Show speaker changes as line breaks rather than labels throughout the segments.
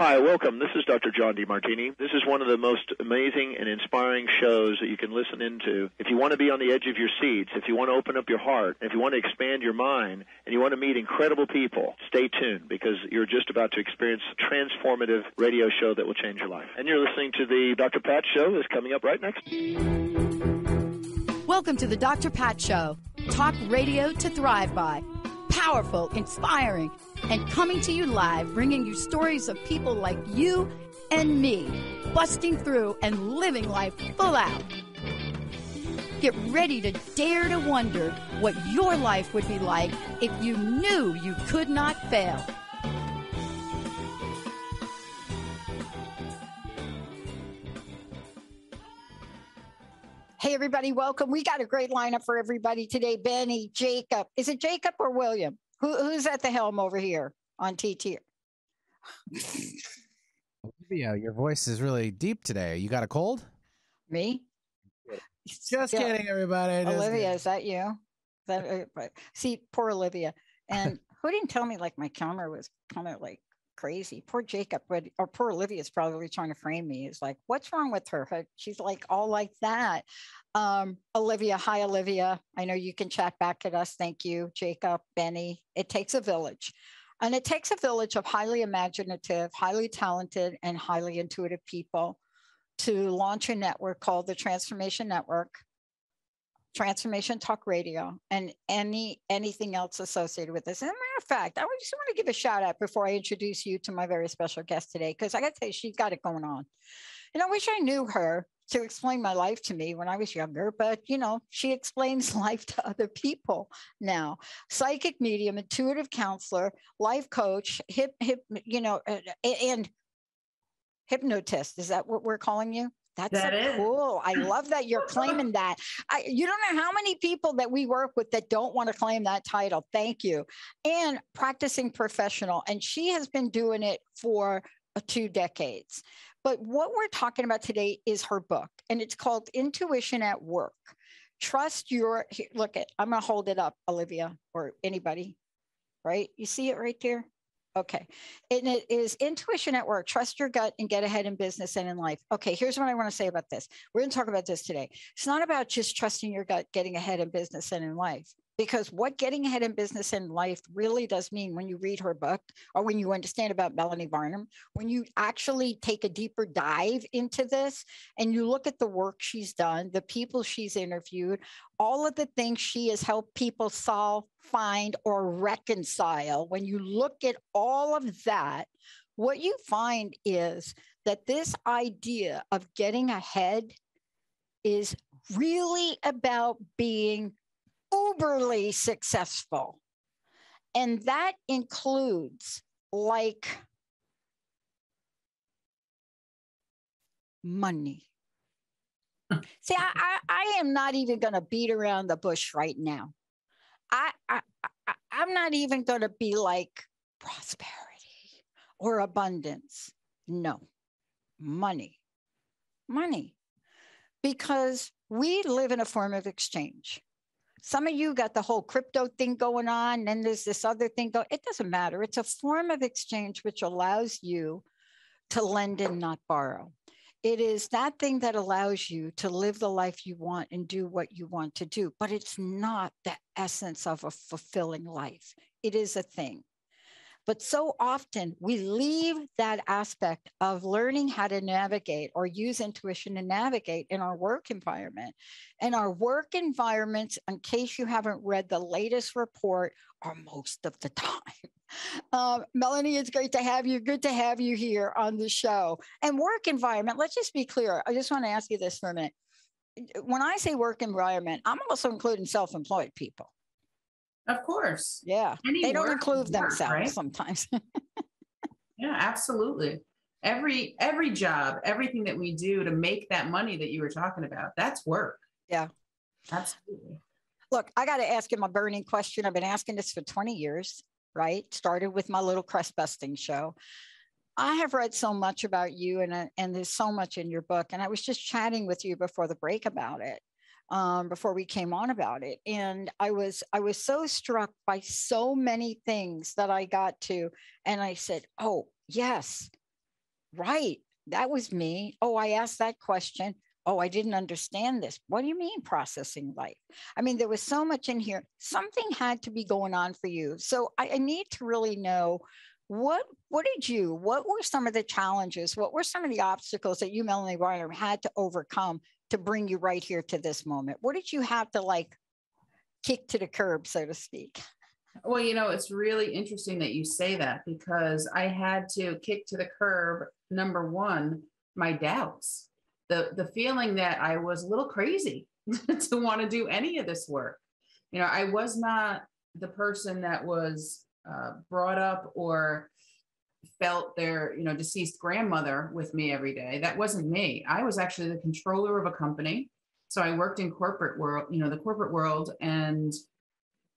Hi, welcome. This is Dr. John DeMartini. This is one of the most amazing and inspiring shows that you can listen into. If you want to be on the edge of your seats, if you want to open up your heart, if you want to expand your mind, and you want to meet incredible people, stay tuned because you're just about to experience a transformative radio show that will change your life. And you're listening to the Dr. Pat Show that's coming up right next.
Welcome to the Dr. Pat Show. Talk radio to thrive by. Powerful, inspiring, and coming to you live, bringing you stories of people like you and me, busting through and living life full out. Get ready to dare to wonder what your life would be like if you knew you could not fail. Hey, everybody, welcome. We got a great lineup for everybody today. Benny, Jacob. Is it Jacob or William? Who's at the helm over here on TT?
Olivia, your voice is really deep today. You got a cold?
Me?
Just kidding, everybody.
Olivia, is that you? See, poor Olivia. And who didn't tell me like my camera was kind of like crazy? Poor Jacob, or poor Olivia is probably trying to frame me. It's like, what's wrong with her? She's like all like that. Olivia, hi, Olivia. I know you can chat back at us. Thank you, Jacob, Benny. It takes a village. And it takes a village of highly imaginative, highly talented, and highly intuitive people to launch a network called the Transformation Network, Transformation Talk Radio, and anything else associated with this. As a matter of fact, I just want to give a shout out before I introduce you to my very special guest today, because I got to tell you, she's got it going on. And I wish I knew her to explain my life to me when I was younger, but she explains life to other people now. Psychic medium, intuitive counselor, life coach, and hypnotist. Is that what we're calling you? That's so cool. I love that you're claiming that. You don't know how many people that we work with that don't want to claim that title. Thank you. And practicing professional. And she has been doing it for 2 decades. But what we're talking about today is her book, and it's called Intuition at Work. I'm going to hold it up, Olivia, or anybody, right? You see it right there? Okay. And it is Intuition at Work. Trust your gut and get ahead in business and in life. Okay. Here's what I want to say about this. We're going to talk about this today. It's not about just trusting your gut, getting ahead in business and in life. Because what getting ahead in business and life really does mean when you read her book, or when you understand about Melanie Barnum, when you actually take a deeper dive into this and you look at the work she's done, the people she's interviewed, all of the things she has helped people solve, find, or reconcile, when you look at all of that, what you find is that this idea of getting ahead is really about being uberly successful. And that includes like money. See, I am not even going to beat around the bush right now. I'm not even going to be like prosperity or abundance. No, money. Because we live in a form of exchange. Some of you got the whole crypto thing going on, and there's this other thing going. It doesn't matter. It's a form of exchange which allows you to lend and not borrow. It is that thing that allows you to live the life you want and do what you want to do, but it's not the essence of a fulfilling life. It is a thing. But so often we leave that aspect of learning how to navigate or use intuition to navigate in our work environment. And our work environments, in case you haven't read the latest report, are most of the time. Melanie, it's great to have you. Good to have you here on the show. And work environment, let's just be clear. I just want to ask you this for a minute. When I say work environment, I'm also including self-employed people.
Of course.
Yeah. They don't include themselves, right? Sometimes.
Yeah, absolutely. Every job, everything that we do to make that money that you were talking about, that's work.
Yeah.
Absolutely.
Look, I got to ask you my burning question. I've been asking this for 20 years, right? Started with my little crust busting show. I have read so much about you and there's so much in your book. And I was just chatting with you before the break about it. Before we came on about it. And I was so struck by so many things that I got to. And I said, oh, yes, Right. That was me. Oh, I asked that question. Oh, I didn't understand this. What do you mean processing life? I mean, there was so much in here. Something had to be going on for you. So I need to really know what what were some of the challenges? What were some of the obstacles that you, Melanie Barnum, had to overcome to bring you right here to this moment? What did you have to like kick to the curb, so to speak?
Well, it's really interesting that you say that, because I had to kick to the curb, number one, my doubts, the feeling that I was a little crazy to want to do any of this work. I was not the person that was brought up or felt their deceased grandmother with me every day. That wasn't me. I was actually the controller of a company. So I worked in corporate world, the corporate world. And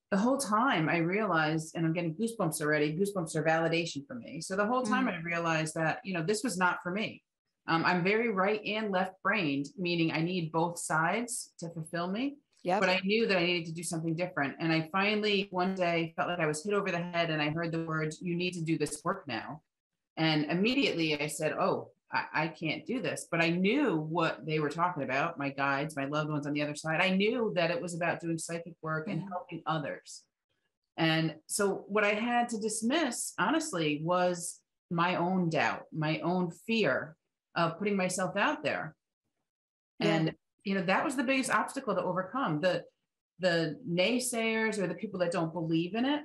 the whole time I realized, and I'm getting goosebumps already, goosebumps are validation for me. So the whole time I realized that, this was not for me. I'm very right and left brained, meaning I need both sides to fulfill me. Yep. But I knew that I needed to do something different. And I finally one day felt like I was hit over the head, and I heard the words, "You need to do this work now." And immediately I said, "Oh, I can't do this." But I knew what they were talking about, my guides, my loved ones on the other side. I knew that it was about doing psychic work and helping others. And so what I had to dismiss, honestly, was my own doubt, my own fear of putting myself out there. And, that was the biggest obstacle to overcome. The naysayers or the people that don't believe in it,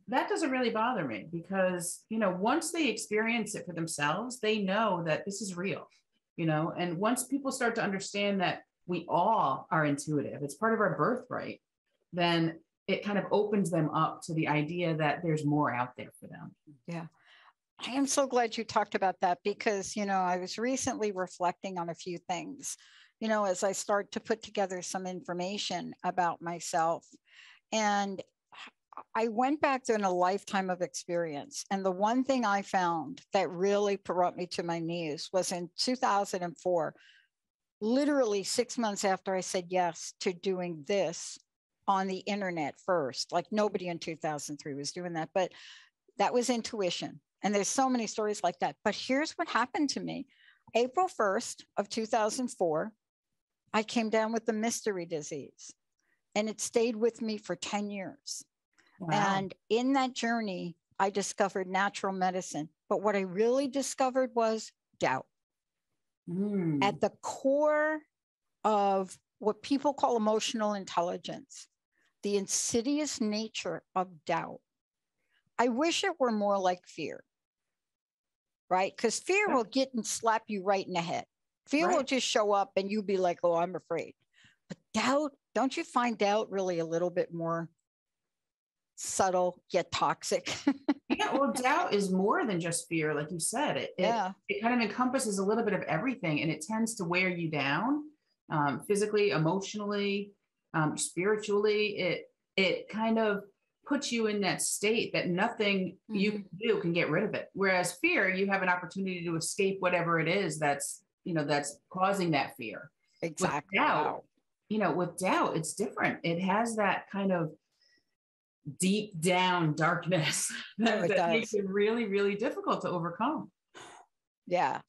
that doesn't really bother me, because, once they experience it for themselves, they know that this is real, and once people start to understand that we all are intuitive, it's part of our birthright, then it kind of opens them up to the idea that there's more out there for them.
Yeah. I am so glad you talked about that, because, I was recently reflecting on a few things, as I start to put together some information about myself. And I went back to a lifetime of experience. And the one thing I found that really brought me to my knees was in 2004, literally 6 months after I said yes to doing this on the internet first. Like nobody in 2003 was doing that, but that was intuition. And there's so many stories like that. But here's what happened to me. April 1st of 2004, I came down with the mystery disease, and it stayed with me for 10 years. Wow. And in that journey, I discovered natural medicine. But what I really discovered was doubt. At the core of what people call emotional intelligence, the insidious nature of doubt. I wish it were more like fear, right? Because fear will get and slap you right in the head. Fear will just show up and you'll be like, oh, I'm afraid. But doubt, don't you find doubt really a little bit more subtle yet toxic?
Yeah, well, doubt is more than just fear, like you said. It kind of encompasses a little bit of everything, and it tends to wear you down, physically, emotionally, spiritually. It kind of puts you in that state that nothing you can do can get rid of it. Whereas fear, you have an opportunity to escape whatever it is that's causing that fear.
Exactly.
With doubt, it's different. It has that kind of deep down darkness that makes it really, really difficult to overcome.
Yeah.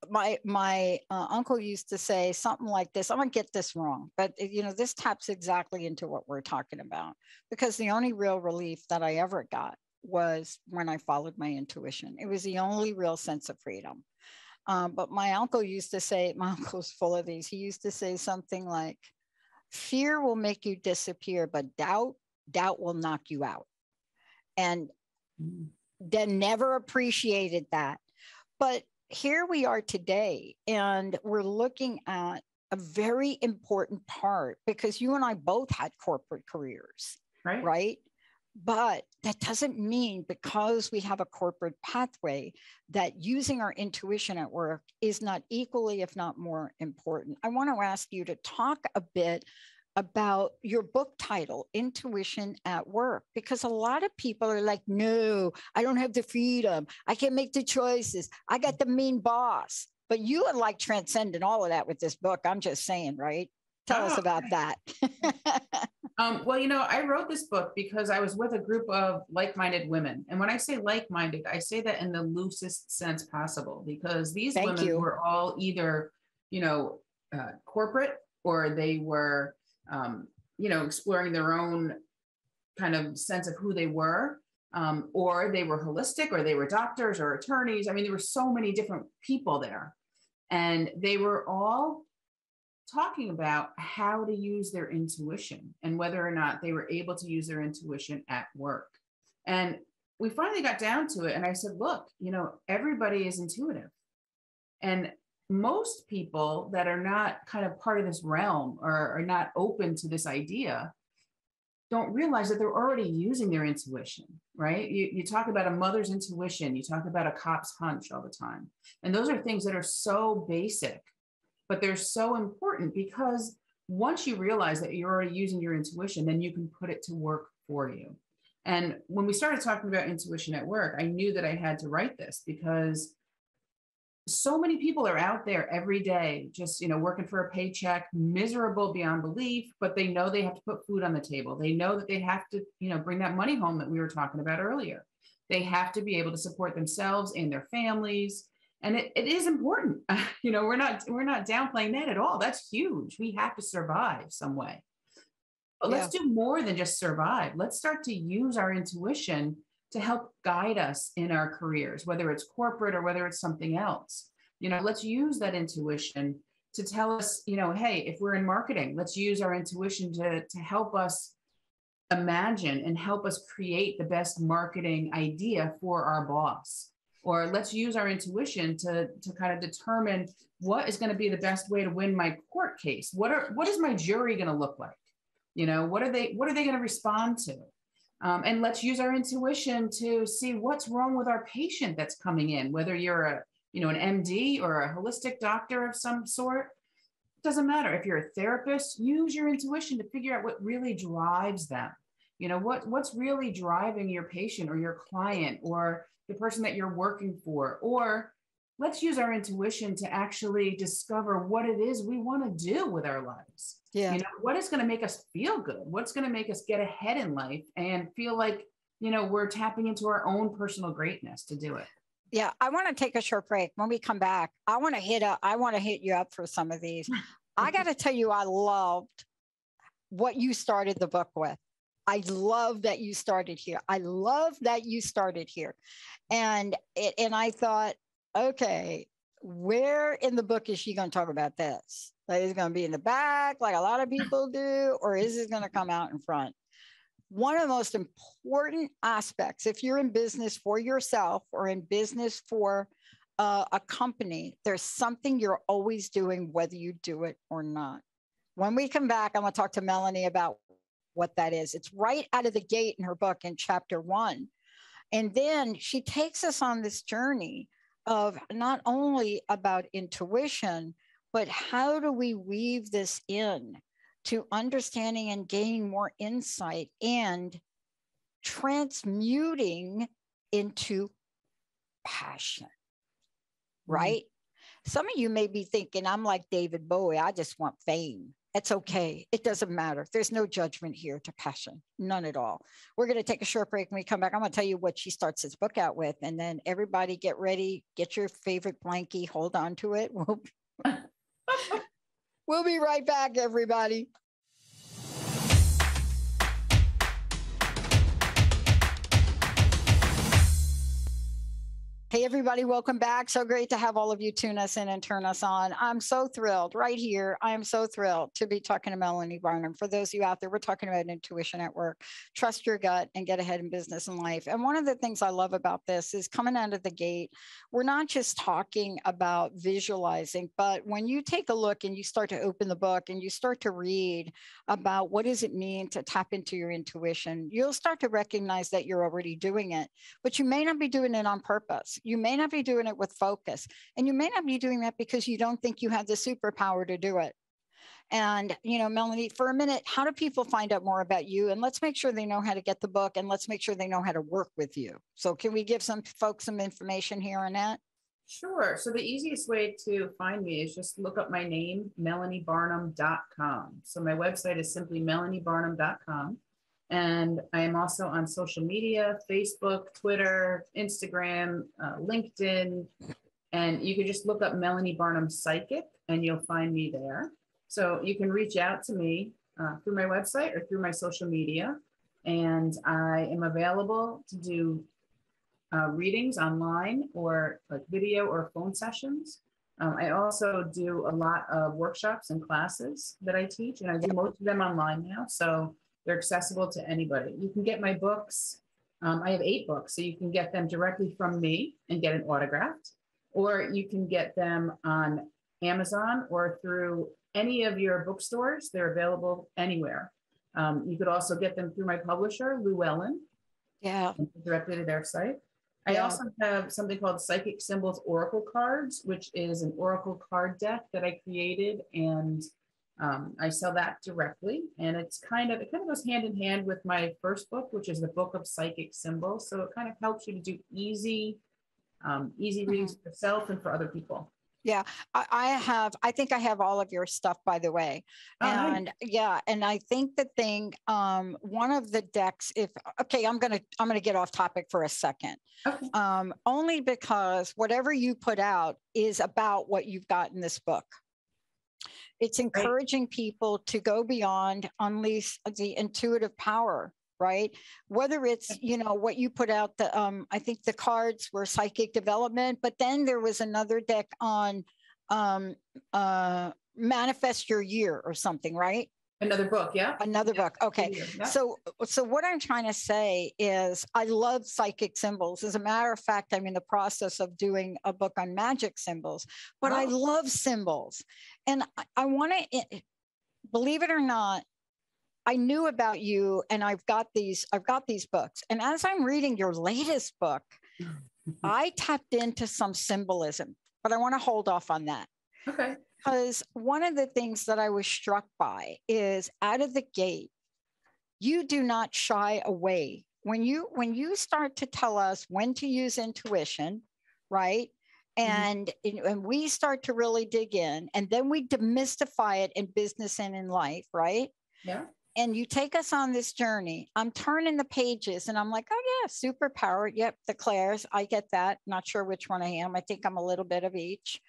My uncle used to say something like this. I'm going to get this wrong, but this taps exactly into what we're talking about, because the only real relief that I ever got was when I followed my intuition. It was the only real sense of freedom. But my uncle used to say, my uncle's full of these. He used to say something like, fear will make you disappear, but doubt will knock you out. And then never appreciated that. But here we are today, and we're looking at a very important part, because you and I both had corporate careers, right? But that doesn't mean, because we have a corporate pathway, that using our intuition at work is not equally, if not more important. I want to ask you to talk a bit about your book title, Intuition at Work, because a lot of people are like, no, I don't have the freedom. I can't make the choices. I got the mean boss. But you are like transcending all of that with this book. I'm just saying, right? Tell us about that.
Well, I wrote this book because I was with a group of like-minded women. And when I say like-minded, I say that in the loosest sense possible, because these
Thank
women
you.
were all either, corporate, or they were, exploring their own kind of sense of who they were, or they were holistic, or they were doctors or attorneys. I mean, there were so many different people there. And they were all talking about how to use their intuition and whether or not they were able to use their intuition at work. And we finally got down to it. And I said, look, everybody is intuitive. And most people that are not kind of part of this realm, or are not open to this idea, don't realize that they're already using their intuition, right? You talk about a mother's intuition, you talk about a cop's hunch all the time. And those are things that are so basic, but they're so important, because once you realize that you're already using your intuition, then you can put it to work for you. And when we started talking about intuition at work, I knew that I had to write this, because so many people are out there every day, just, working for a paycheck, miserable beyond belief, but they know they have to put food on the table. They know that they have to, bring that money home that we were talking about earlier. They have to be able to support themselves and their families. And it is important. We're not downplaying that at all. That's huge. We have to survive some way. But let's do more than just survive. Let's start to use our intuition to help guide us in our careers, whether it's corporate or whether it's something else. Let's use that intuition to tell us, hey, if we're in marketing, let's use our intuition to help us imagine and help us create the best marketing idea for our boss. Or let's use our intuition to kind of determine what is going to be the best way to win my court case. What is my jury going to look like? What are they going to respond to? And let's use our intuition to see what's wrong with our patient that's coming in, whether you're an MD or a holistic doctor of some sort. It doesn't matter. If you're a therapist, use your intuition to figure out what really drives them. What's really driving your patient or your client or the person that you're working for. Or let's use our intuition to actually discover what it is we want to do with our lives.
Yeah.
What is going to make us feel good? What's going to make us get ahead in life and feel like, we're tapping into our own personal greatness to do it.
Yeah. I want to take a short break. When we come back, I want to hit you up for some of these. I got to tell you, I loved what you started the book with. I love that you started here. And I thought, okay, where in the book is she going to talk about this? Like, is it going to be in the back like a lot of people do, or is it going to come out in front? One of the most important aspects, if you're in business for yourself or in business for a company, there's something you're always doing, whether you do it or not. When we come back, I'm going to talk to Melanie about what that is. It's right out of the gate in her book in chapter 1. And then she takes us on this journey of not only about intuition, but how do we weave this in to understanding and gaining more insight and transmuting into passion, right? Some of you may be thinking, I'm like David Bowie, I just want fame. It's okay. It doesn't matter. There's no judgment here to passion. None at all. We're going to take a short break. When we come back, I'm going to tell you what she starts this book out with. And then everybody get ready. Get your favorite blankie. Hold on to it. We'll be right back, everybody. Hey, everybody, welcome back. So great to have all of you tune us in and turn us on. I'm so thrilled right here. I am so thrilled to be talking to Melanie Barnum. For those of you out there, we're talking about intuition at work. Trust your gut and get ahead in business and life. And one of the things I love about this is coming out of the gate, we're not just talking about visualizing, but when you take a look and you start to open the book and you start to read about what does it mean to tap into your intuition, you'll start to recognize that you're already doing it, but you may not be doing it on purpose. You may not be doing it with focus, and you may not be doing that because you don't think you have the superpower to do it. And, Melanie, for a minute, how do people find out more about you? And let's make sure they know how to get the book, and let's make sure they know how to work with you. So can we give some folks some information here on that?
Sure. So the easiest way to find me is just look up my name, melaniebarnum.com. So my website is simply melaniebarnum.com. And I am also on social media, Facebook, Twitter, Instagram, LinkedIn, and you can just look up Melanie Barnum Psychic and you'll find me there. So you can reach out to me through my website or through my social media. And I am available to do readings online or like video or phone sessions. I also do a lot of workshops and classes that I teach, and I do most of them online now. So they're accessible to anybody. You can get my books. I have 8 books, so you can get them directly from me and get an autographed, or you can get them on Amazon or through any of your bookstores. They're available anywhere. You could also get them through my publisher, Llewellyn, directly to their site. I also have something called Psychic Symbols Oracle Cards, which is an oracle card deck that I created, and I sell that directly. And it kind of goes hand in hand with my first book, which is the Book of Psychic Symbols. So it kind of helps you to do easy readings for yourself and for other people.
Yeah, I think I have all of your stuff, by the way. And nice. And I think the thing, one of the decks, I'm gonna get off topic for a second. Okay. Only because whatever you put out is about what you've got in this book. It's encouraging people to go beyond, unleash the intuitive power, right? Whether it's, what you put out, I think the cards were psychic development, but then there was another deck on manifest your year or something, right?
Another book, yeah.
Another book. Okay. Yeah. So what I'm trying to say is I love psychic symbols. As a matter of fact, I'm in the process of doing a book on magic symbols, but I love symbols. And I want to, believe it or not, I knew about you, and I've got these books. And as I'm reading your latest book, I tapped into some symbolism, but I want to hold off on that.
Okay.
Because one of the things that I was struck by is out of the gate, you do not shy away. When you start to tell us when to use intuition, right? And we start to really dig in, and then we demystify it in business and in life, right?
Yeah.
And you take us on this journey. I'm turning the pages and I'm like, oh yeah, superpower. Yep, the Claires. I get that. Not sure which one I am. I think I'm a little bit of each.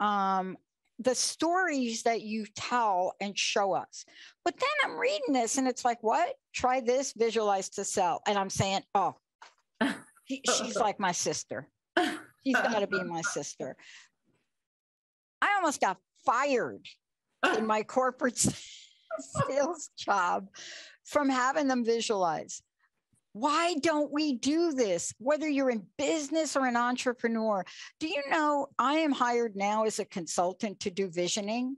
The stories that you tell and show us. But then I'm reading this and it's like, what? Try this, visualize to sell. And I'm saying, oh, she's like my sister. She's got to be my sister. I almost got fired in my corporate sales job from having them visualize. Why don't we do this? Whether you're in business or an entrepreneur, do you know I am hired now as a consultant to do visioning?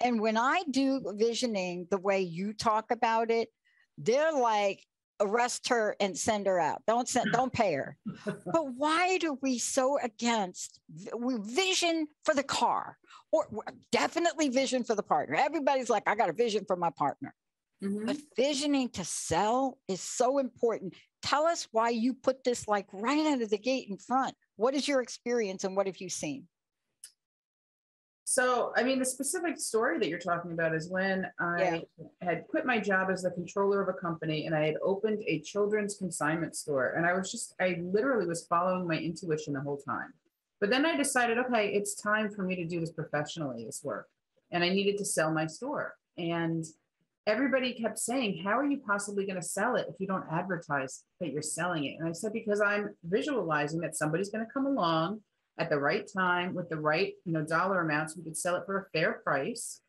And when I do visioning the way you talk about it, they're like, arrest her and send her out. Don't pay her. But why do we so against we vision for the car, or definitely vision for the partner? Everybody's like, I got a vision for my partner. But visioning to sell is so important. Tell us why you put this like right out of the gate in front. What is your experience and what have you seen?
So, I mean, the specific story that you're talking about is when I had quit my job as the controller of a company and I had opened a children's consignment store. And I literally was following my intuition the whole time. But then I decided, okay, it's time for me to do this professionally, this work. And I needed to sell my store. And everybody kept saying, how are you possibly going to sell it if you don't advertise that you're selling it? And I said, because I'm visualizing that somebody's going to come along at the right time with the right, dollar amounts. We could sell it for a fair price,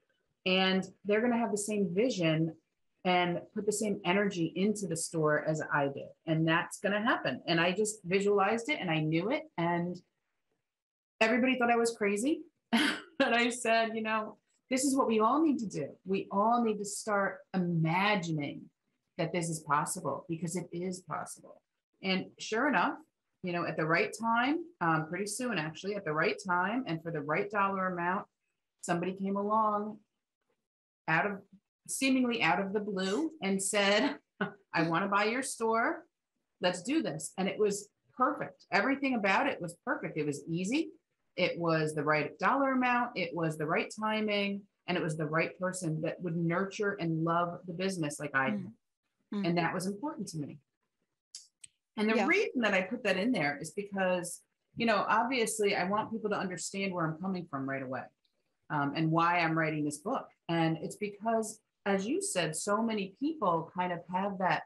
and they're going to have the same vision and put the same energy into the store as I did. And that's going to happen. And I just visualized it and I knew it. And everybody thought I was crazy. And I said, this is what we all need to do. We all need to start imagining that this is possible, because it is possible. And sure enough, at the right time, pretty soon, actually, at the right time and for the right dollar amount, somebody came along seemingly out of the blue and said, I want to buy your store. Let's do this. And it was perfect. Everything about it was perfect. It was easy. It was the right dollar amount. It was the right timing. And it was the right person that would nurture and love the business like I did. And that was important to me. And the reason that I put that in there is because, obviously I want people to understand where I'm coming from right away, and why I'm writing this book. And it's because, as you said, so many people kind of have that,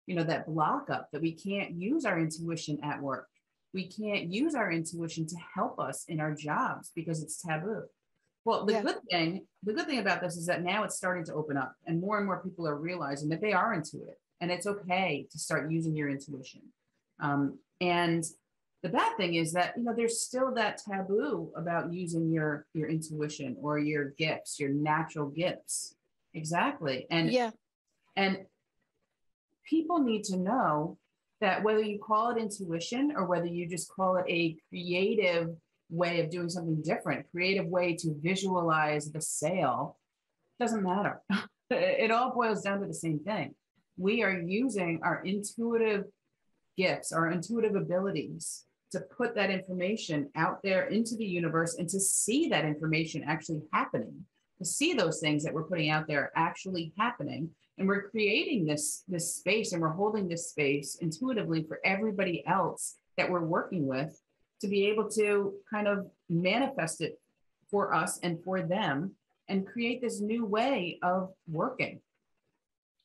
that block up that we can't use our intuition at work. We can't use our intuition to help us in our jobs because it's taboo. Well, the good thing about this is that now it's starting to open up, and more people are realizing that they are intuitive, and it's okay to start using your intuition. And the bad thing is that, there's still that taboo about using your intuition or your gifts, your natural gifts. Exactly. And people need to know that whether you call it intuition or whether you just call it a creative way of doing something different, creative way to visualize the sale, doesn't matter. It all boils down to the same thing. We are using our intuitive gifts, our intuitive abilities to put that information out there into the universe and to see that information actually happening, to see those things that we're putting out there actually happening. And we're creating this space, and we're holding this space intuitively for everybody else that we're working with to be able to kind of manifest it for us and for them and create this new way of working.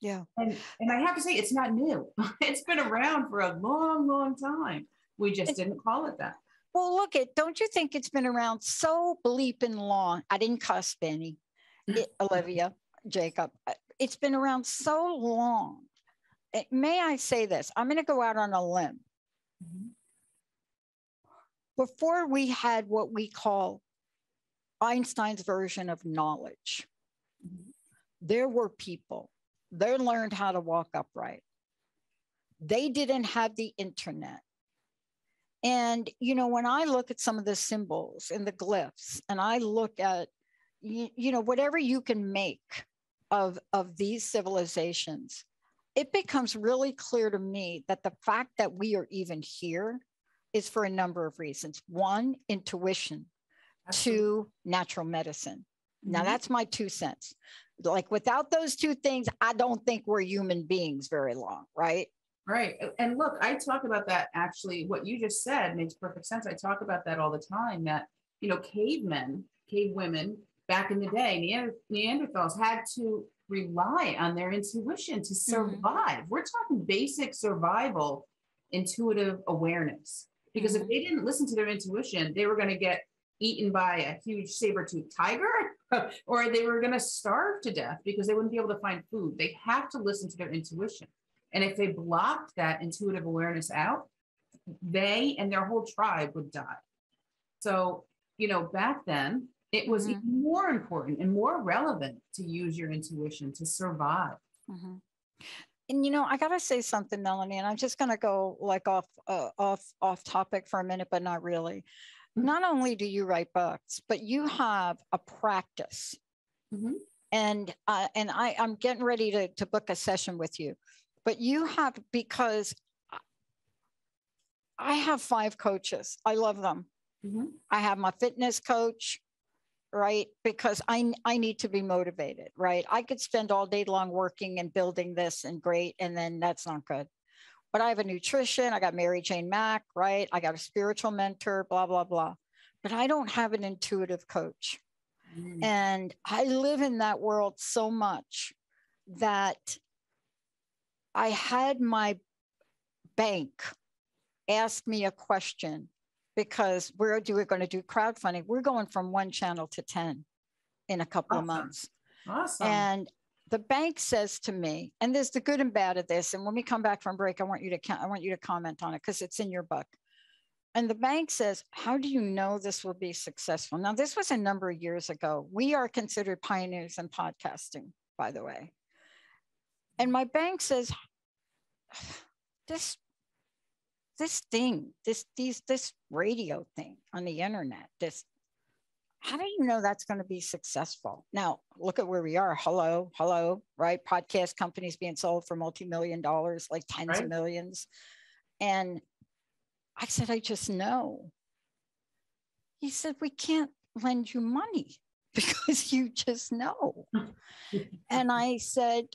Yeah.
And I have to say, it's not new. It's been around for a long, long time. We just didn't call it that.
Well, don't you think it's been around so bleeping long? I didn't cuss, Benny, Olivia, Jacob. It's been around so long. May I say this? I'm going to go out on a limb. Before we had what we call Einstein's version of knowledge, there were people, they learned how to walk upright. They didn't have the internet. And, when I look at some of the symbols and the glyphs, and I look at, whatever you can make of these civilizations, it becomes really clear to me that the fact that we are even here is for a number of reasons. One, intuition. Absolutely. Two, natural medicine. Now, that's my 2 cents. Like, without those two things, I don't think we're human beings very long, right?
Right. And look, I talk about that. Actually, what you just said makes perfect sense. I talk about that all the time, that, cave women back in the day, Neanderthals had to rely on their intuition to survive. We're talking basic survival, intuitive awareness. Because if they didn't listen to their intuition, they were going to get eaten by a huge saber-toothed tiger, or they were going to starve to death because they wouldn't be able to find food. They have to listen to their intuition. And if they blocked that intuitive awareness out, they and their whole tribe would die. So, back then, it was even more important and more relevant to use your intuition to survive.
And I gotta say something, Melanie, and I'm just gonna go like off topic for a minute, but not really. Not only do you write books, but you have a practice, and I'm getting ready to book a session with you. But you have, because I have 5 coaches. I love them. I have my fitness coach, right? Because I need to be motivated, right? I could spend all day long working and building this and great, and then that's not good. But I have a nutrition. I got Mary Jane Mack, right? I got a spiritual mentor, blah, blah, blah. But I don't have an intuitive coach. And I live in that world so much that I had my bank ask me a question, because we're going to do crowdfunding. We're going from 1 channel to 10 in a couple of months.
Awesome.
And the bank says to me, and there's the good and bad of this. And when we come back from break, I want you to comment on it because it's in your book. And the bank says, how do you know this will be successful? Now, this was a number of years ago. We are considered pioneers in podcasting, by the way. And my bank says, this radio thing on the internet, how do you know that's going to be successful? Now, look at where we are. Hello, right? Podcast companies being sold for multi-million dollars, like tens of millions. And I said, I just know. He said, we can't lend you money because you just know. And I said,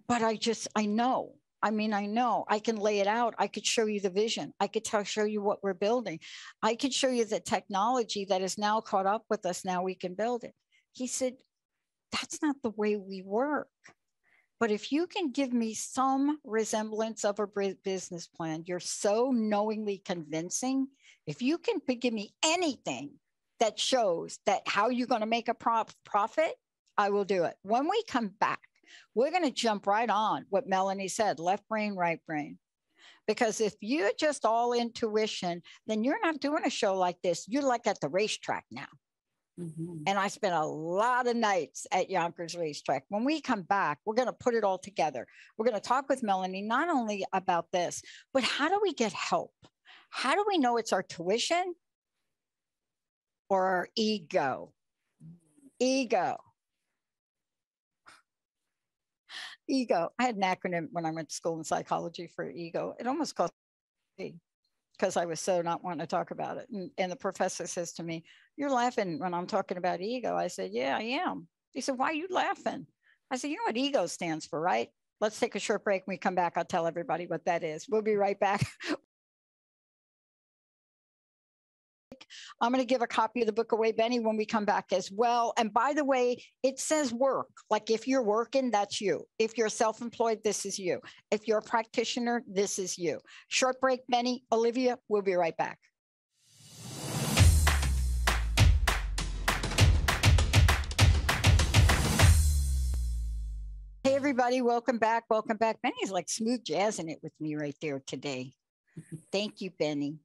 but I know. I mean, I know I can lay it out. I could show you the vision. I could show you what we're building. I could show you the technology that is now caught up with us. Now we can build it. He said, that's not the way we work. But if you can give me some resemblance of a business plan, you're so knowingly convincing. If you can give me anything that shows that how you're going to make a profit, I will do it. When we come back, we're going to jump right on what Melanie said, left brain, right brain. Because if you're just all intuition, then you're not doing a show like this. You're like at the racetrack now. Mm-hmm. And I spent a lot of nights at Yonkers Racetrack. When we come back, we're going to put it all together. We're going to talk with Melanie, not only about this, but how do we get help? How do we know it's our tuition or our ego? Ego. Ego. I had an acronym when I went to school in psychology for ego. It almost cost me because I was so not wanting to talk about it. And the professor says to me, you're laughing when I'm talking about ego. I said, yeah, I am. He said, why are you laughing? I said, you know what ego stands for, right? Let's take a short break. When we come back, I'll tell everybody what that is. We'll be right back. I'm going to give a copy of the book away, Benny, when we come back as well. And by the way, it says work. Like if you're working, that's you. If you're self-employed, this is you. If you're a practitioner, this is you. Short break, Benny, Olivia, we'll be right back. Hey, everybody, welcome back. Welcome back. Benny's like smooth jazzing it with me right there today. Thank you, Benny.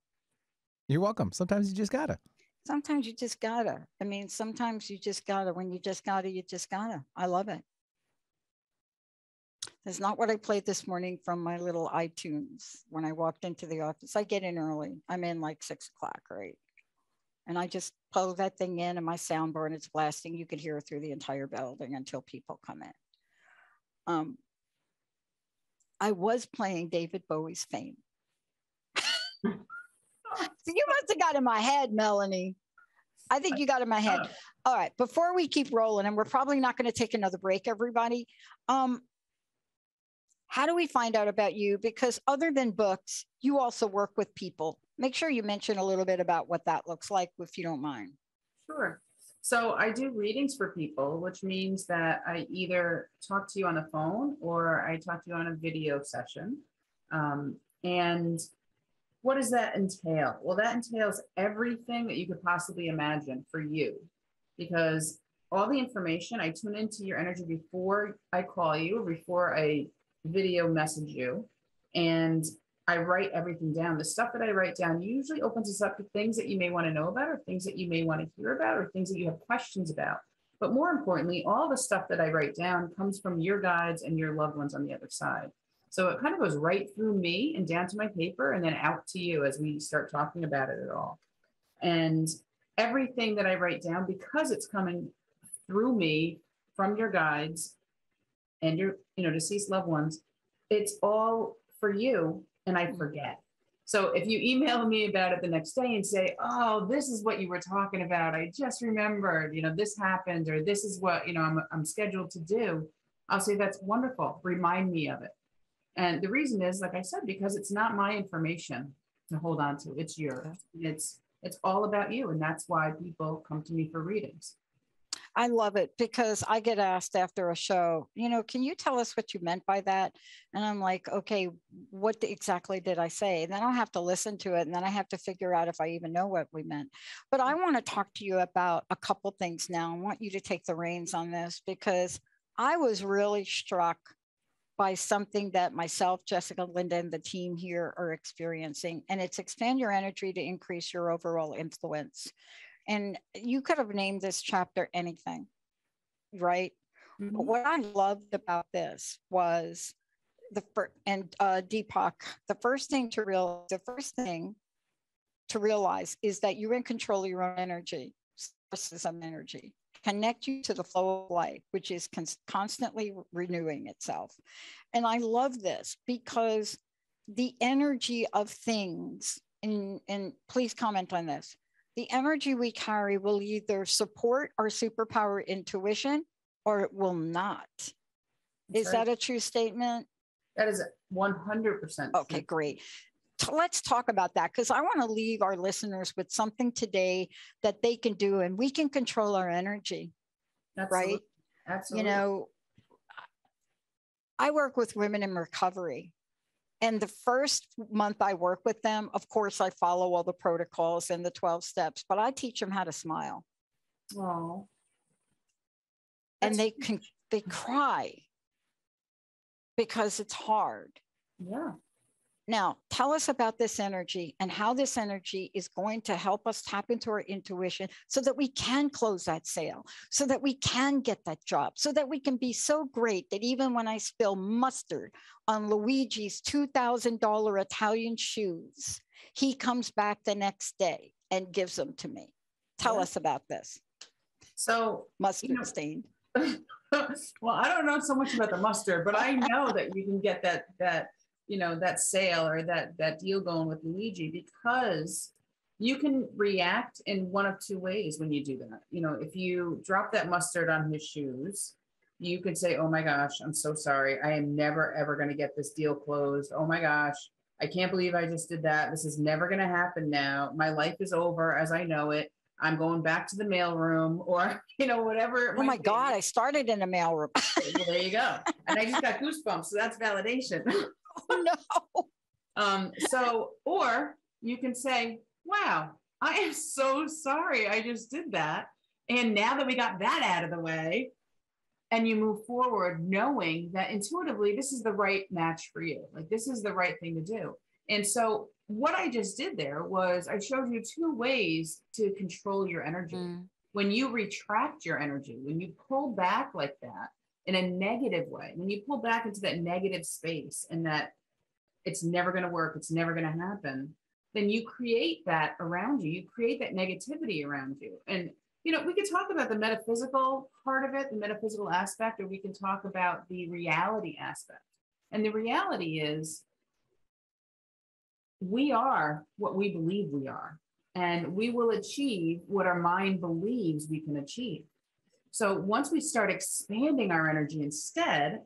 You're welcome. Sometimes you just gotta.
Sometimes you just gotta. I mean, sometimes you just gotta. When you just gotta, you just gotta. I love it. That's not what I played this morning from my little iTunes when I walked into the office. I get in early. I'm in like 6 o'clock, right? And I just plug that thing in and my soundbar and it's blasting. You could hear it through the entire building until people come in. I was playing David Bowie's Fame. So you must have got in my head, Melanie. I think you got in my head. All right. Before we keep rolling, and we're probably not going to take another break, everybody. How do we find out about you? Because other than books, you also work with people. Make sure you mention a little bit about what that looks like, if you don't mind.
Sure. So I do readings for people, which means that I either talk to you on the phone or I talk to you on a video session. And what does that entail? Well, that entails everything that you could possibly imagine for you, because all the information, I tune into your energy before I call you, before I video message you, and I write everything down. The stuff that I write down usually opens us up to things that you may want to know about, or things that you may want to hear about, or things that you have questions about. But more importantly, all the stuff that I write down comes from your guides and your loved ones on the other side. So it kind of goes right through me and down to my paper and then out to you as we start talking about it at all. And everything that I write down, because it's coming through me from your guides and your, deceased loved ones, it's all for you and I forget. So if you email me about it the next day and say, oh, this is what you were talking about, I just remembered, this happened, or this is what, I'm scheduled to do, I'll say, that's wonderful. Remind me of it. And the reason is, like I said, because it's not my information to hold on to, it's yours. It's all about you. And that's why people come to me for readings.
I love it because I get asked after a show, can you tell us what you meant by that? And I'm like, okay, what exactly did I say? And then I'll have to listen to it. And then I have to figure out if I even know what we meant. But I want to talk to you about a couple things now. I want you to take the reins on this because I was really struck by something that myself, Jessica, Linda, and the team here are experiencing. And it's expand your energy to increase your overall influence. And you could have named this chapter anything, right? Mm-hmm. But what I loved about this was Deepak, the first thing to realize is that you're in control of your own energy, sources of energy. Connect you to the flow of life, which is constantly renewing itself. And I love this because the energy of things, and please comment on this, the energy we carry will either support our superpower intuition or it will not. Is that a true statement?
That is 100%.
Okay, great. Let's talk about that, because I want to leave our listeners with something today that they can do, and we can control our energy.
Absolutely.
Right?
Absolutely.
You know, I work with women in recovery. And the first month I work with them, of course, I follow all the protocols and the 12 steps, but I teach them how to smile.
Oh.
And they cry because it's hard.
Yeah.
Now, tell us about this energy and how this energy is going to help us tap into our intuition so that we can close that sale, so that we can get that job, so that we can be so great that even when I spill mustard on Luigi's $2,000 Italian shoes, he comes back the next day and gives them to me. Tell us about this.
So
mustard stained.
Well, I don't know so much about the mustard, but I know that you can get that sale or that deal going with Luigi, because you can react in one of two ways when you do that. You know, if you drop that mustard on his shoes, you could say, oh my gosh, I'm so sorry. I am never, ever going to get this deal closed. Oh my gosh, I can't believe I just did that. This is never going to happen now. My life is over as I know it. I'm going back to the mailroom, or, whatever.
Oh my God, I started in a mailroom.
Well, there you go. And I just got goosebumps. So that's validation.
Oh no.
Or you can say, wow, I am so sorry I just did that. And now that we got that out of the way, and you move forward knowing that intuitively this is the right match for you. Like, this is the right thing to do. And so what I just did there was I showed you two ways to control your energy. When you retract your energy, when you pull back like that in a negative way, when you pull back into that negative space and that it's never going to work, it's never going to happen, then you create that around you. You create that negativity around you. And, we could talk about the metaphysical part of it, the metaphysical aspect, or we can talk about the reality aspect. And the reality is we are what we believe we are, and we will achieve what our mind believes we can achieve. So once we start expanding our energy instead,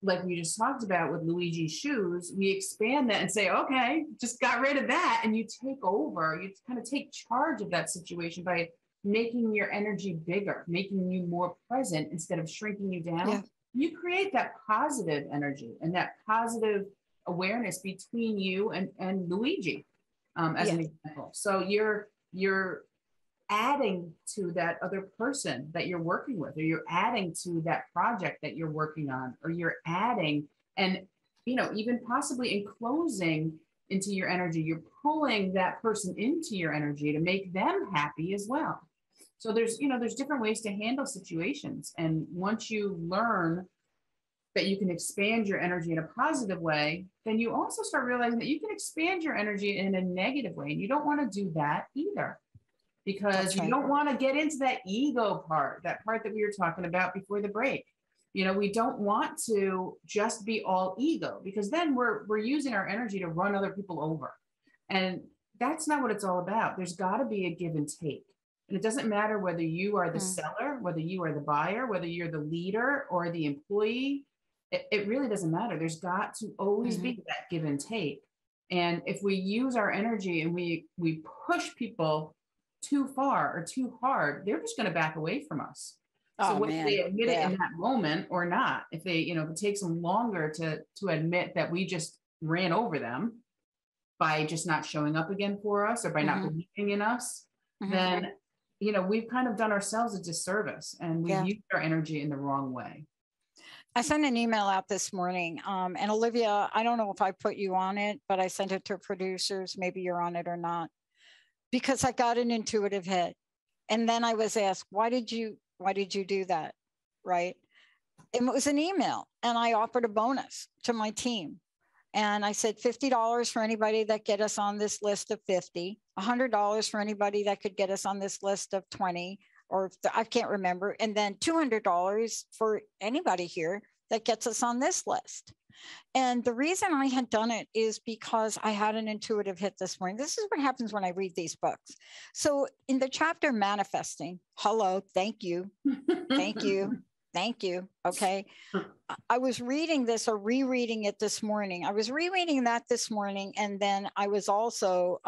like we just talked about with Luigi's shoes, we expand that and say, okay, just got rid of that. And you take over, you kind of take charge of that situation by making your energy bigger, making you more present instead of shrinking you down. Yeah. You create that positive energy and that positive awareness between you and Luigi, as an example. So you're adding to that other person that you're working with, or you're adding to that project that you're working on, or you're adding and, even possibly enclosing into your energy. You're pulling that person into your energy to make them happy as well. So there's different ways to handle situations. And once you learn that you can expand your energy in a positive way, then you also start realizing that you can expand your energy in a negative way. And you don't want to do that either, because you don't want to get into that ego part, that part that we were talking about before the break. We don't want to just be all ego, because then we're using our energy to run other people over. And that's not what it's all about. There's got to be a give and take. And it doesn't matter whether you are the seller, whether you are the buyer, whether you're the leader or the employee. It really doesn't matter. There's got to always be that give and take. And if we use our energy and we push people too far or too hard, they're just going to back away from us. So whether they admit it in that moment or not, if they, if it takes them longer to admit that we just ran over them by just not showing up again for us, or by not believing in us, then, we've kind of done ourselves a disservice, and we've used our energy in the wrong way.
I sent an email out this morning, and Olivia, I don't know if I put you on it, but I sent it to producers. Maybe you're on it or not, because I got an intuitive hit. And then I was asked, why did you do that? Right. And it was an email, and I offered a bonus to my team. And I said $50 for anybody that get us on this list of 50, $100 for anybody that could get us on this list of 20, or I can't remember. And then $200 for anybody here that gets us on this list. And the reason I had done it is because I had an intuitive hit this morning. This is what happens when I read these books. So in the chapter manifesting, hello, thank you, thank you, thank you. Okay. I was reading this or rereading it this morning. I was rereading that this morning. And then I was also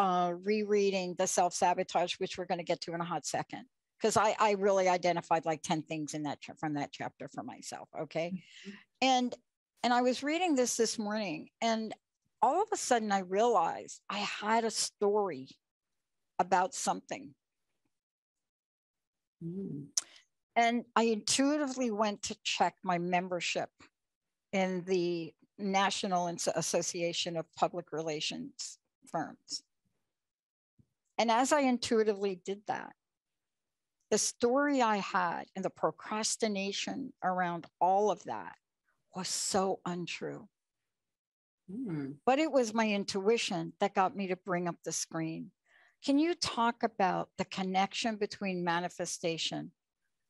rereading the self-sabotage, which we're going to get to in a hot second. Because I really identified like 10 things in that from that chapter for myself. Okay. And I was reading this morning, and all of a sudden I realized I had a story about something. And I intuitively went to check my membership in the National Association of Public Relations Firms. And as I intuitively did that, the story I had and the procrastination around all of that was so untrue. But it was my intuition that got me to bring up the screen. Can you talk about the connection between manifestation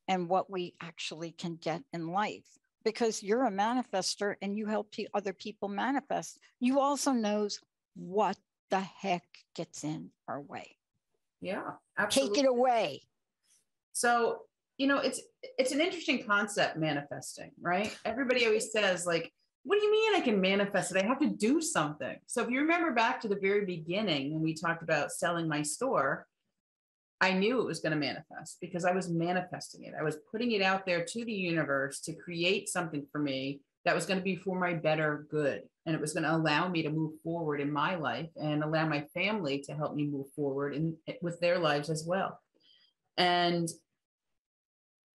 and what we actually can get in life? Because you're a manifester and you help other people manifest. You also knows what the heck gets in our way.
Yeah, absolutely.
Take it away.
So, it's an interesting concept, manifesting, right? Everybody always says, like, what do you mean I can manifest it? I have to do something. So if you remember back to the very beginning when we talked about selling my store, I knew it was going to manifest because I was manifesting it. I was putting it out there to the universe to create something for me that was going to be for my better good. And it was going to allow me to move forward in my life and allow my family to help me move forward with their lives as well. And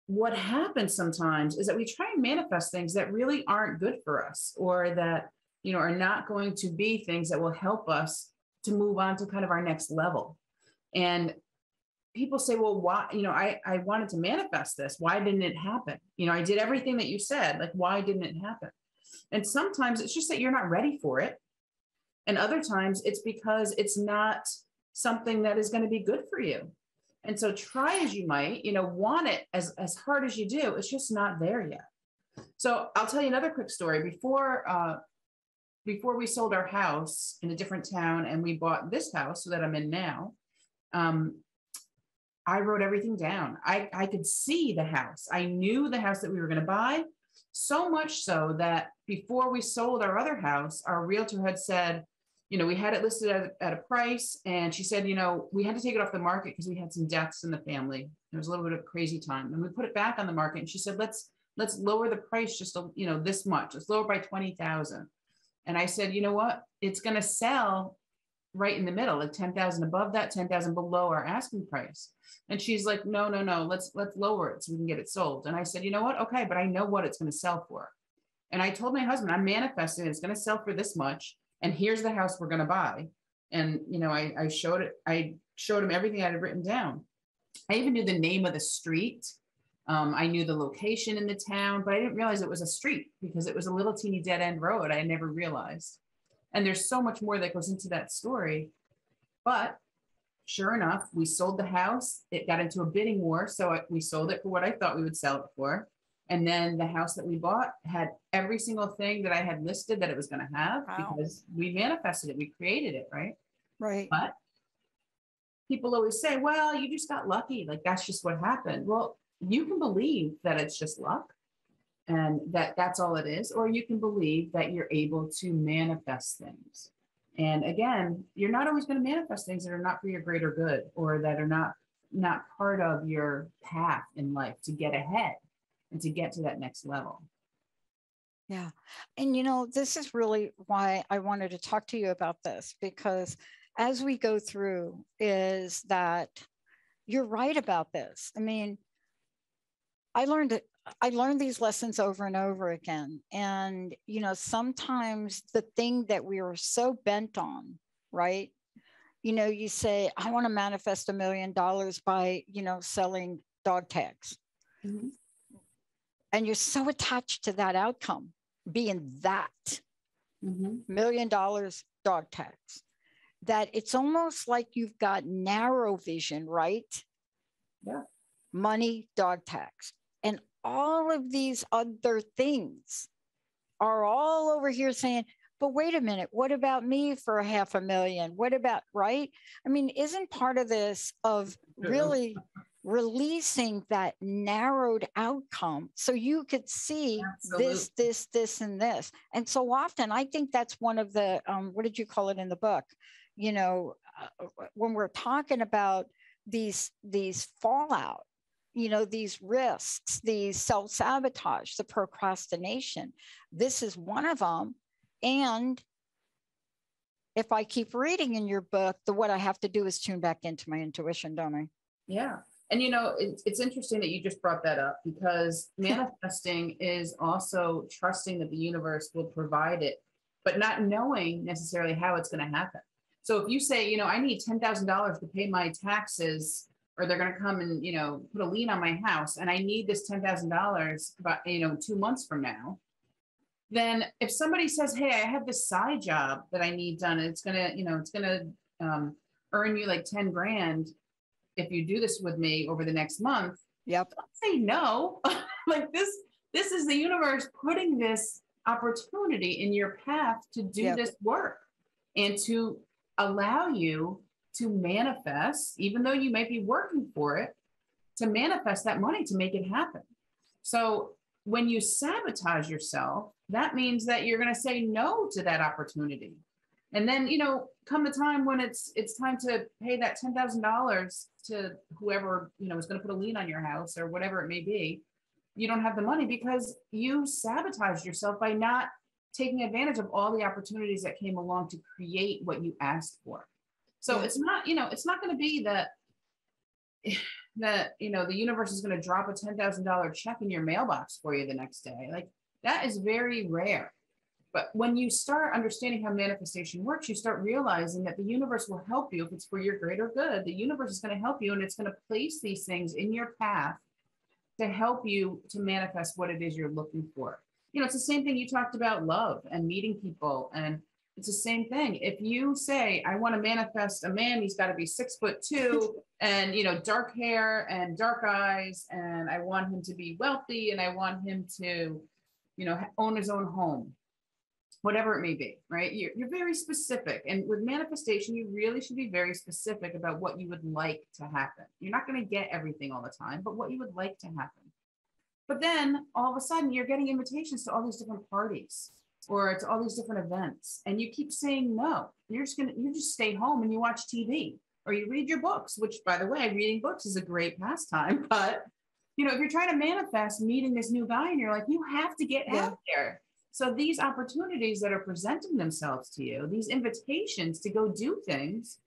what happens sometimes is that we try and manifest things that really aren't good for us, or that, are not going to be things that will help us to move on to kind of our next level. And people say, well, why, I wanted to manifest this. Why didn't it happen? I did everything that you said, like, why didn't it happen? And sometimes it's just that you're not ready for it. And other times it's because it's not something that is going to be good for you. And so try as you might, want it as hard as you do, it's just not there yet. So I'll tell you another quick story. Before we sold our house in a different town and we bought this house that I'm in now, I wrote everything down. I could see the house. I knew the house that we were going to buy, so much so that before we sold our other house, our realtor had said, we had it listed at a price. And she said, we had to take it off the market because we had some deaths in the family. It was a little bit of a crazy time. And we put it back on the market. And she said, let's lower the price just, this much. Let's lower by 20,000. And I said, you know what? It's going to sell right in the middle, like 10,000 above that, 10,000 below our asking price. And she's like, no, let's lower it so we can get it sold. And I said, you know what? Okay, but I know what it's going to sell for. And I told my husband, I'm manifesting, it's going to sell for this much. And here's the house we're going to buy. And, I showed him everything I had written down. I even knew the name of the street. I knew the location in the town, but I didn't realize it was a street because it was a little teeny dead end road. I never realized. And there's so much more that goes into that story. But sure enough, we sold the house. It got into a bidding war. So we sold it for what I thought we would sell it for. And then the house that we bought had every single thing that I had listed that it was going to have. Wow. Because we manifested it. We created it, right?
Right.
But people always say, well, you just got lucky. Like, that's just what happened. Well, you can believe that it's just luck and that's all it is. Or you can believe that you're able to manifest things. And again, you're not always going to manifest things that are not for your greater good or that are not part of your path in life to get ahead and to get to that next level.
Yeah. And, this is really why I wanted to talk to you about this, because as we go through is that you're right about this. I mean, I learned these lessons over and over again. And, sometimes the thing that we are so bent on, right? You say, I want to manifest $1 million by, selling dog tags. Mm-hmm. And you're so attached to that outcome being that $1 million dog tags that it's almost like you've got narrow vision, right?
Yeah.
Money, dog tags, and all of these other things are all over here saying, but wait a minute, what about me for $500,000? What about, right? I mean, isn't part of this of really releasing that narrowed outcome so you could see
Absolutely.
this, and this? And so often, I think that's one of the, what did you call it in the book? You know, when we're talking about these fallout, you know, these risks, these self-sabotage, the procrastination, this is one of them. And if I keep reading in your book, what I have to do is tune back into my intuition, don't I?
Yeah. And, you know, it's interesting that you just brought that up, because manifesting is also trusting that the universe will provide it, but not knowing necessarily how it's going to happen. So if you say, you know, I need $10,000 to pay my taxes, or they're going to come and, you know, put a lien on my house, and I need this $10,000, but, you know, 2 months from now, then if somebody says, hey, I have this side job that I need done, and it's going to, you know, it's going to earn you like 10 grand if you do this with me over the next month.
Yep.
Don't say no. Like this is the universe putting this opportunity in your path to do this work, and to allow you to manifest, even though you might be working for it, to manifest that money, to make it happen. So when you sabotage yourself, that means that you're going to say no to that opportunity. And then, you know, come the time when it's time to pay that $10,000 to whoever, you know, is going to put a lien on your house or whatever it may be, you don't have the money because you sabotaged yourself by not taking advantage of all the opportunities that came along to create what you asked for. So it's not, you know, it's not going to be that, you know, the universe is going to drop a $10,000 check in your mailbox for you the next day. Like, that is very rare. But when you start understanding how manifestation works, you start realizing that the universe will help you if it's for your greater good. The universe is going to help you, and it's going to place these things in your path to help you to manifest what it is you're looking for. You know, it's the same thing you talked about, love and meeting people. And it's the same thing. If you say, I want to manifest a man, he's got to be 6'2" and, you know, dark hair and dark eyes, and I want him to be wealthy, and I want him to, you know, own his own home, whatever it may be, right? You're very specific. And with manifestation, you really should be very specific about what you would like to happen. You're not going to get everything all the time, but what you would like to happen. But then all of a sudden you're getting invitations to all these different parties or to all these different events, and you keep saying no. You just stay home and you watch TV or you read your books, which, by the way, reading books is a great pastime. But, you know, if you're trying to manifest meeting this new guy and you're like, you have to get out there. So these opportunities that are presenting themselves to you, these invitations to go do things,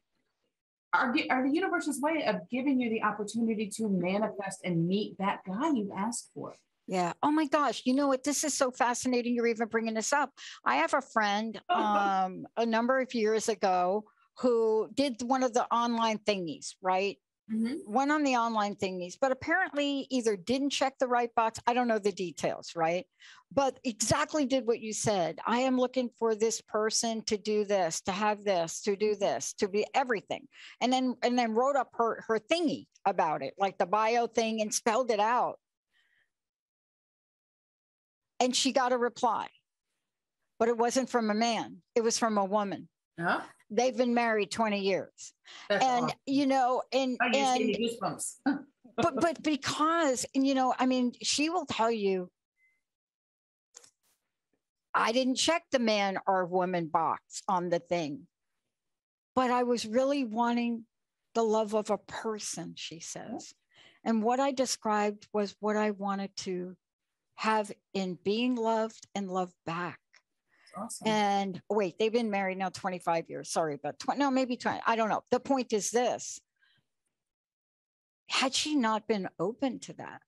are the universe's way of giving you the opportunity to manifest and meet that guy you've asked for.
Yeah. Oh my gosh. You know what? This is so fascinating. You're even bringing this up. I have a friend a number of years ago who did one of the online thingies, right? Mm-hmm. Went on the online thingies, but apparently either didn't check the right box. I don't know the details, right? But exactly did what you said. I am looking for this person to do this, to have this, to do this, to be everything. And then wrote up her thingy about it, like the bio thing, and spelled it out. And she got a reply, but it wasn't from a man. It was from a woman.
Huh?
They've been married 20 years.
That's
and,
awesome.
you know, and
goosebumps.
but because, you know, I mean, she will tell you, I didn't check the man or woman box on the thing, but I was really wanting the love of a person, she says. And what I described was what I wanted to have in being loved and loved back. Awesome. And wait, they've been married now 25 years. Sorry, but maybe 20. I don't know. The point is this. Had she not been open to that,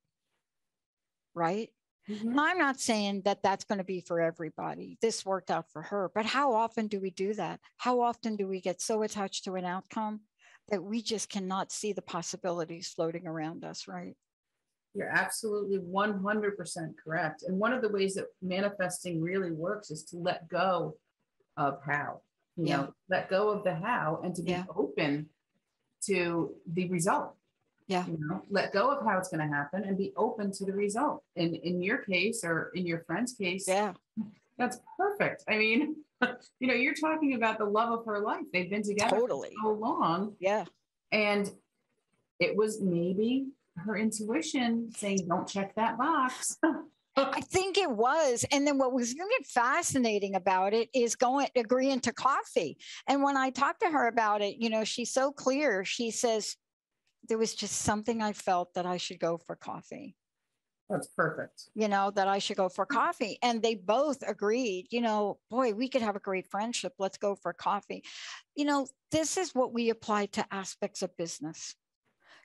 right? Mm-hmm. I'm not saying that that's going to be for everybody. This worked out for her. But how often do we do that? How often do we get so attached to an outcome that we just cannot see the possibilities floating around us, right?
You're absolutely 100% correct. And one of the ways that manifesting really works is to let go of how, you know, let go of the how and to be open to the result. Yeah. You know, let go of how it's going to happen and be open to the result. And in your case, or in your friend's case, That's perfect. I mean, you're talking about the love of her life. They've been together
Totally.
for so long.
Yeah.
And it was maybe her intuition saying, don't check that box.
I think it was. And then what was really fascinating about it is agreeing to coffee. And when I talked to her about it, she's so clear. She says, there was just something I felt that I should go for coffee.
That's perfect.
That I should go for coffee. And they both agreed, boy, we could have a great friendship. Let's go for coffee. This is what we apply to aspects of business.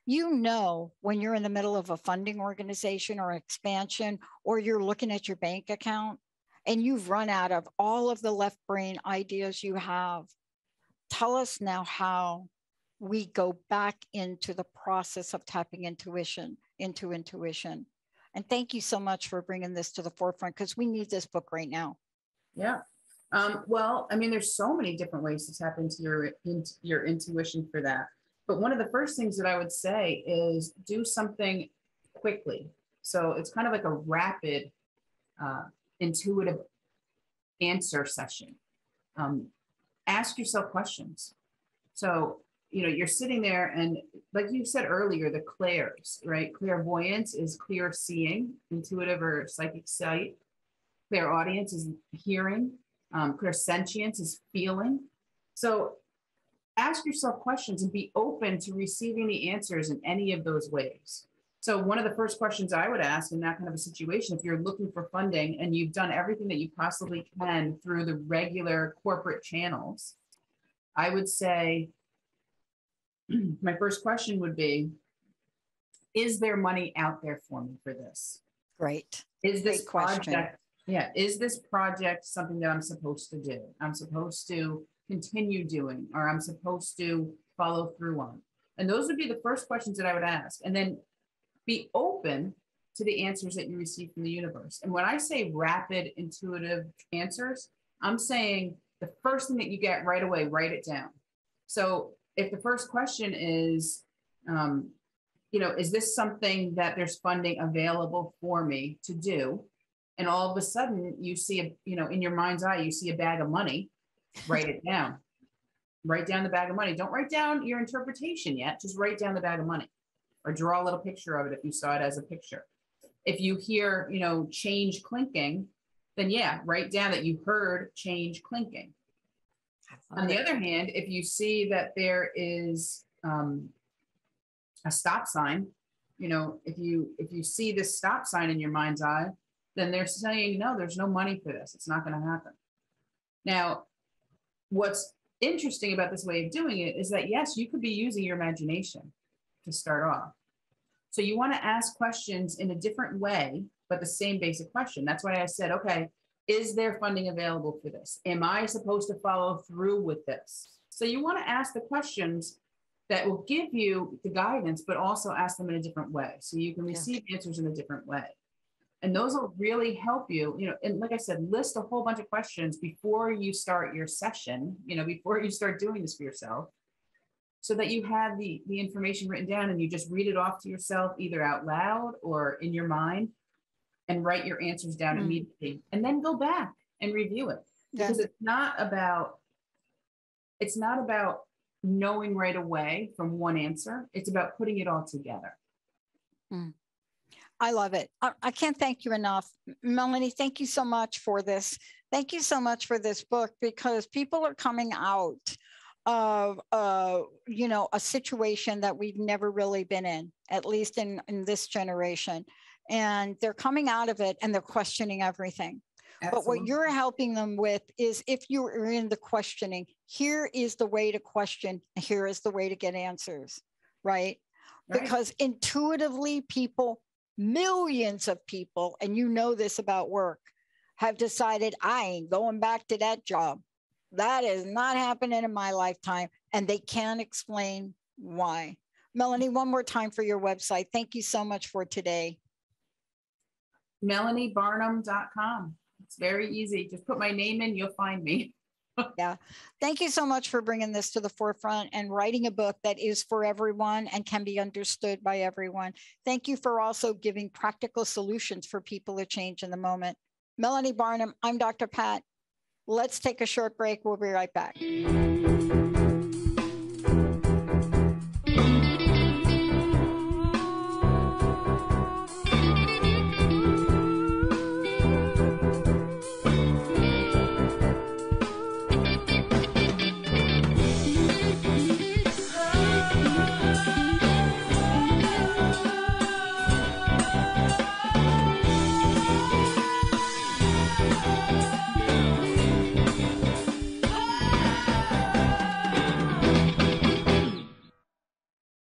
When you're in the middle of a funding organization or expansion, or you're looking at your bank account and you've run out of all of the left brain ideas you have, tell us now how we go back into the process of tapping into intuition. And thank you so much for bringing this to the forefront, because we need this book right now.
Yeah. Well, there's so many different ways to tap into your intuition for that. But one of the first things that I would say is do something quickly. So it's kind of like a rapid, intuitive answer session. Ask yourself questions. So, you're sitting there and like you said earlier, the clairs, right? Clairvoyance is clear seeing, intuitive or psychic sight. Clairaudience is hearing. Clairsentience is feeling. So ask yourself questions and be open to receiving the answers in any of those ways. So one of the first questions I would ask in that kind of a situation, if you're looking for funding and you've done everything that you possibly can through the regular corporate channels, I would say, my first question would be, is there money out there for me for this?
Great.
Is this
Great question.
project, is this project something that I'm supposed to do? I'm supposed to continue doing, or I'm supposed to follow through on? And those would be the first questions that I would ask. And then be open to the answers that you receive from the universe. And when I say rapid, intuitive answers, I'm saying the first thing that you get right away, write it down. So if the first question is, is this something that there's funding available for me to do? And all of a sudden you see, in your mind's eye, you see a bag of money, write it down. Write down the bag of money. Don't write down your interpretation yet. Just write down the bag of money, or draw a little picture of it if you saw it as a picture. If you hear, change clinking, then write down that you heard change clinking. On the other hand, if you see that there is a stop sign, if you see this stop sign in your mind's eye, then they're saying, no, there's no money for this. It's not going to happen. Now, what's interesting about this way of doing it is that, yes, you could be using your imagination to start off. So you want to ask questions in a different way, but the same basic question. That's why I said, okay, is there funding available for this? Am I supposed to follow through with this? So you want to ask the questions that will give you the guidance, but also ask them in a different way. So you can receive answers in a different way. And those will really help you, and like I said, list a whole bunch of questions before you start your session, before you start doing this for yourself, so that you have the information written down and you just read it off to yourself, either out loud or in your mind, and write your answers down immediately, and then go back and review it. Because it's not about knowing right away from one answer. It's about putting it all together.
I love it. I can't thank you enough. Melanie, thank you so much for this. Thank you so much for this book, because people are coming out of, a situation that we've never really been in, at least in this generation. And they're coming out of it and they're questioning everything. Absolutely. But what you're helping them with is, if you are in the questioning, here is the way to question, here is the way to get answers, right? Because intuitively millions of people, and this about work, have decided, I ain't going back to that job. That is not happening in my lifetime. And they can't explain why. Melanie, one more time for your website. Thank you so much for today.
MelanieBarnum.com. It's very easy. Just put my name in, you'll find me.
Thank you so much for bringing this to the forefront and writing a book that is for everyone and can be understood by everyone. Thank you for also giving practical solutions for people to change in the moment. Melanie Barnum, I'm Dr. Pat. Let's take a short break. We'll be right back.